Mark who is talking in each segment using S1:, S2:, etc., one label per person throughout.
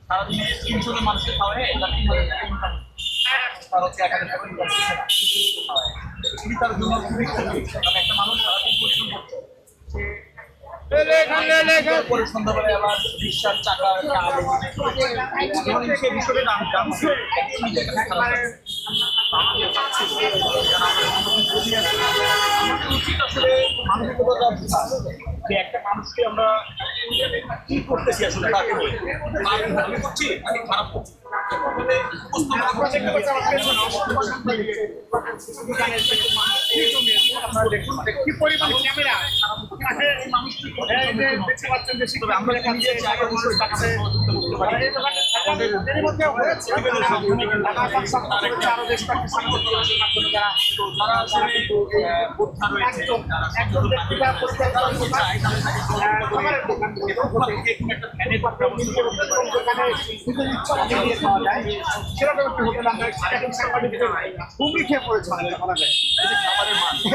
S1: সারাদিনে 300 জন মানুষের খাওয়ায় এটা 3000 টাকা ইনকাম তার হচ্ছে 1000 টাকা ইনকাম খুবই তার জন্য খুবই কঠিন কারণ একটা মানুষ সারাদিন পরিশ্রম করছে পরে সন্ধ্যাবেলা আবার রিক্সার চাকা সে বিষয়ে জানছে উচিত আসলে মানবিকতা যে একটা মানুষকে আমরা কি করতেছি আসলে তাকে আমি করছি আমি খারাপ করছি কি পরিমাণ ক্যামেরা আমরা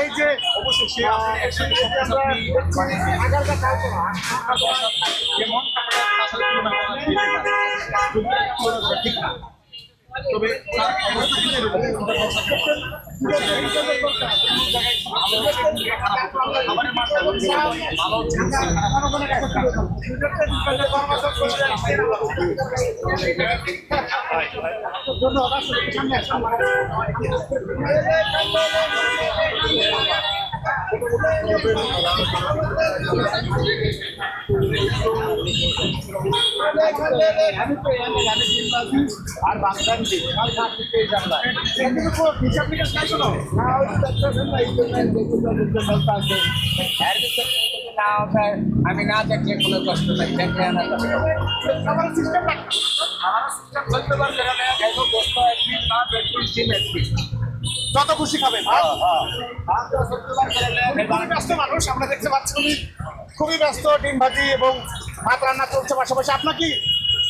S1: এই যে অবশ্যই ঠিক না তবে আর বাংলাদেশ আমি না দেখলে কোনো কষ্ট নাই দেখলে আমার সিস্টেম চলতে পারছে যত খুশি খাবেন ব্যস্ত মানুষ আমরা দেখতে পাচ্ছি খুবই ব্যস্ত ডিম ভাজি এবং ভাত রান্না চলছে পাশাপাশি আপনার কি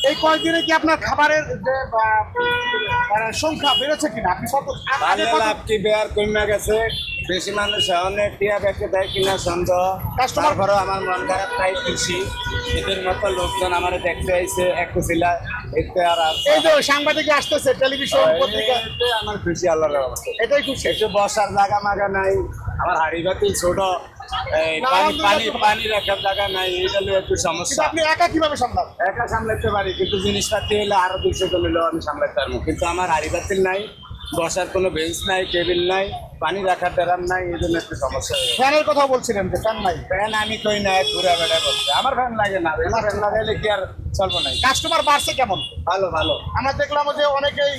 S1: এই কয়েকদিনে কি আপনার খাবারের যে সংখ্যা বেড়েছে কিনা আপনি
S2: কি বেয়ার কমে গেছে বেশি মানুষ অনেক টিয়া ব্যাগকে দেয় কিনা সন্দেহ কাস্টমার ঘরে আমার মন খারাপ তাই খুশি এদের মতো লোকজন আমার দেখতে আইছে একটু ছিলা এতে আর
S1: এই যে সাংবাদিক আসতেছে টেলিভিশন পত্রিকা
S2: আমার খুশি আল্লাহর রহমতে
S1: এটাই খুশি
S2: একটু বসার জায়গা মাগা নাই আমার হাড়ি বাতি ছোট পানি রাখার জায়গা নাই এটা হলো একটু সমস্যা
S1: আপনি একা কিভাবে সামলান
S2: একা সামলাতে পারি কিন্তু জিনিসপাতি হলে আরো 200 কিলো আমি সামলাতে পারবো কিন্তু আমার হাড়ি বাতিল নাই বসার কোনো বেঞ্চ নাই টেবিল নাই পানি রাখার ড্রাম নাই এই জন্য একটু সমস্যা
S1: ফ্যানের কথা বলছিলেন যে ফ্যান নাই
S2: ফ্যান আমি কই না ঘুরে বেড়া বলছে আমার ফ্যান লাগে না ফ্যান লাগাইলে কি আর চলবো না
S1: কাস্টমার বাড়ছে কেমন
S2: ভালো ভালো
S1: আমরা দেখলাম যে অনেকেই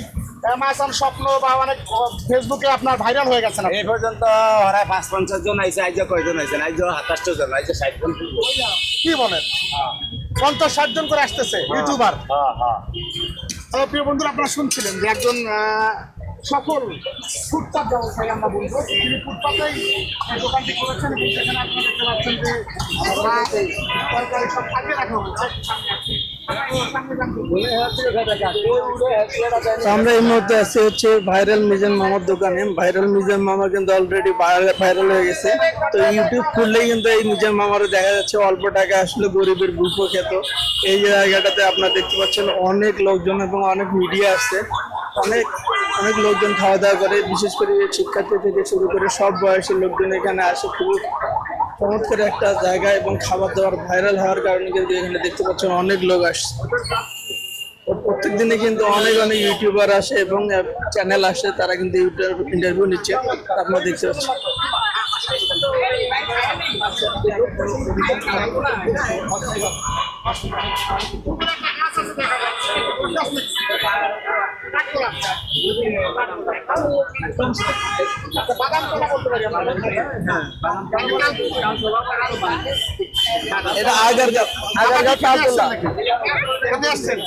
S1: মাসান স্বপ্ন বা অনেক ফেসবুকে আপনার ভাইরাল হয়ে গেছে না
S2: এই পর্যন্ত ওরা 5-50 জন আইছে আইজা কয়জন আইছে আইজা 27 জন আইজা 60 জন
S1: কি বলেন 50-60 জন করে আসতেছে ইউটিউবার হ্যালো প্রিয় বন্ধুরা আপনারা শুনছিলেন যে একজন সফল ফুটপাত ব্যবসায়ী আমরা বলবো তিনি ফুটপাতেই দোকানটি করেছেন এবং সেখানে আপনারা দেখতে পাচ্ছেন যে তরকারি সব সাজিয়ে রাখা হয়েছে
S3: আমরা এই মুহূর্তে আছি হচ্ছে ভাইরাল মিজান মামার দোকানে। ভাইরাল মিজান মামা কিন্তু অলরেডি ভাইরাল হয়ে গেছে। তো ইউটিউব খুললেই কিন্তু এই মিজান মামারও দেখা যাচ্ছে অল্প টাকা আসলে গরিবের বুকও খেত। এই জায়গাটাতে আপনারা দেখতে পাচ্ছেন অনেক লোকজন এবং অনেক মিডিয়া আসছে। অনেক অনেক লোকজন খাওয়া দাওয়া করে, বিশেষ করে শিক্ষার্থী থেকে শুরু করে সব বয়সের লোকজন এখানে আসে। খুবই চমৎকার একটা জায়গা এবং খাবার দাবার ভাইরাল হওয়ার কারণে কিন্তু এখানে দেখতে পাচ্ছেন অনেক লোক আসছে। প্রত্যেক দিনে কিন্তু অনেক অনেক ইউটিউবার আসে এবং চ্যানেল আসে, তারা কিন্তু ইন্টারভিউ নিচ্ছে, আপনারা দেখতে পাচ্ছেন। এটা আগারগাঁও চালতলা।
S1: কোথায় আসছেন?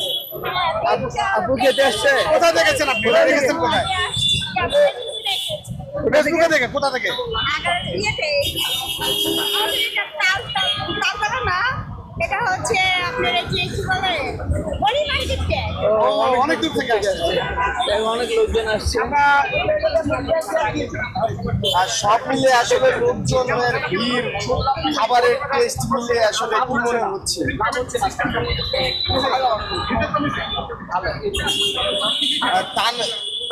S3: আপু খেতে আসছে?
S1: কোথা থেকে গেছেন আপনি? কোথায় গেছেন? কোথায়? কোথা থেকে? কোথা থেকে?
S4: এটা হচ্ছে আপনার কি বলে বলি মার্কেটে।
S1: ও, অনেক দূর থেকে আসছে।
S3: অনেক লোকজন আসছে।
S1: আর সব মিলে আসলে লোকজনের ভিড়, খাবারের টেস্ট মিলে আসলে কি মনে হচ্ছে? আর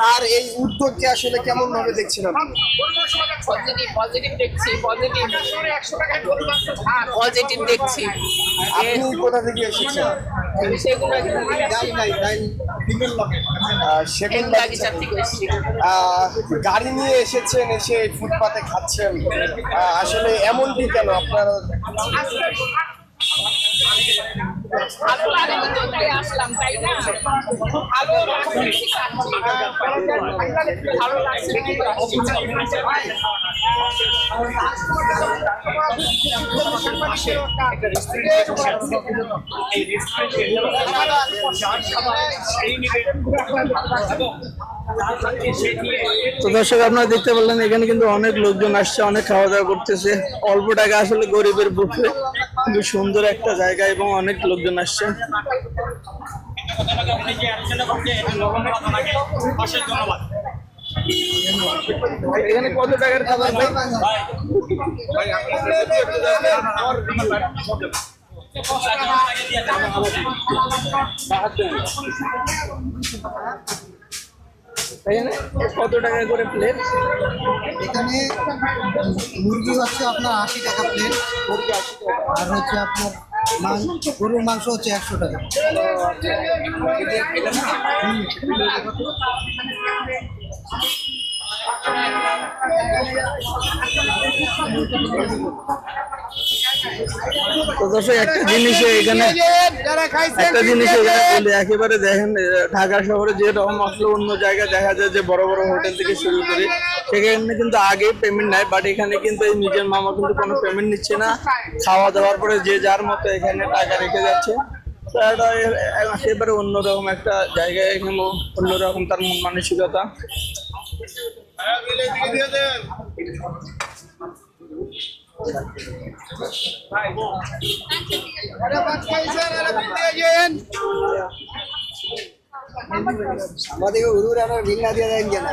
S1: তার এই উদ্যোগকে আসলে কেমন ভাবে দেখছেন আপনি?
S5: পজিটিভ দেখছি, পজিটিভ দেখছি।
S1: আপনি কোথা থেকে এসেছেন?
S5: সেগুলো
S1: সেকেন্ড
S5: বাগিচা থেকে এসেছি।
S1: গাড়ি নিয়ে এসেছেন, এসে ফুটপাতে খাচ্ছেন, আসলে এমনটি কেন আপনার?
S5: ভালো লাগে তো তাই আসলাম, তাই না? ভালো লাগছে, ভালো লাগছে দেখে তো আসছি।
S3: তো দর্শক, আপনারা দেখতে পারলেন এখানে কিন্তু অনেক লোকজন আসছে, অনেক খাওয়া দাওয়া করতেছে। অল্প টাকা আসলে গরিবের বুফে, খুবই সুন্দর একটা জায়গা এবং অনেক লোকজন আসছে। এখানে কত টাকার খাবার ভাই? এখানে কত টাকা করে প্লেট?
S6: এখানে মুরগি হচ্ছে আপনার 80 টাকা প্লেট, আর হচ্ছে আপনার গরুর মাংস হচ্ছে 100 টাকা।
S3: তো দর্শক, একটা জিনিস এখানে বলি, একেবারে দেখেন ঢাকা শহরে যেরকম আসলে অন্য জায়গায় দেখা যায় যে বড় বড় হোটেল থেকে শুরু করে সেখানে কিন্তু আগে পেমেন্ট নেয়, বাট এখানে কিন্তু এই নিজের মামা কিন্তু কোনো পেমেন্ট নিচ্ছে না। খাওয়া দাওয়ার পরে যে যার মতো এখানে টাকা রেখে যাচ্ছে। তো এটা একেবারে অন্যরকম একটা জায়গায়, এখানে অন্যরকম তার মন মানসিকতা।
S6: আমাদের হুজুর আমরা ভিন্না দিয়ে দেন কেন?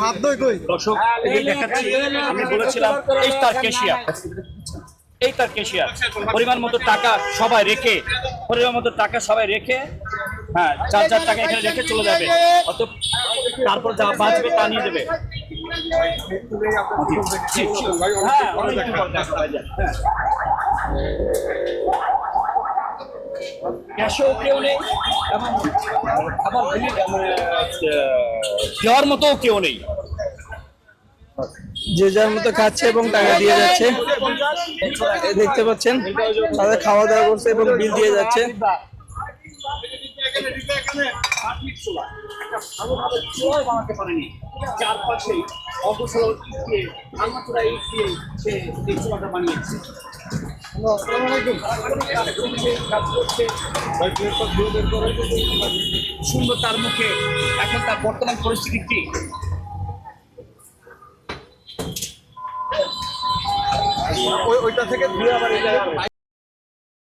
S6: হাত দই কই?
S7: দর্শক, এই যে দেখাচ্ছি, আমি বলেছিলাম এই তার ক্যাশিয়ার, এই তার ক্যাশিয়ার পরিমাণ মতো টাকা সবাই রেখে, হ্যাঁ, যার যার টাকা এখানে রেখে চলে যাবে, অত তারপর যা বাঁচবে তা নিয়ে দেবে। হ্যাঁ, অনেক কিছু দরকার হয় যায়। হ্যাঁ, ক্যাশেও কেউ নেই এবং আবার দেওয়ার মতো কেউ নেই।
S3: যে যার মতো খাচ্ছে এবং টাকা দিয়ে যাচ্ছে, দেখতে পাচ্ছেন তাদের খাওয়া দাওয়া করছে এবং বিল দিয়ে যাচ্ছে।
S7: চারপাশে অবসর বানিয়েছে। সুন্দর তার মুখে এখন তার বর্তমান পরিস্থিতি কি?
S1: ওইটা থেকে ধুয়ে আবার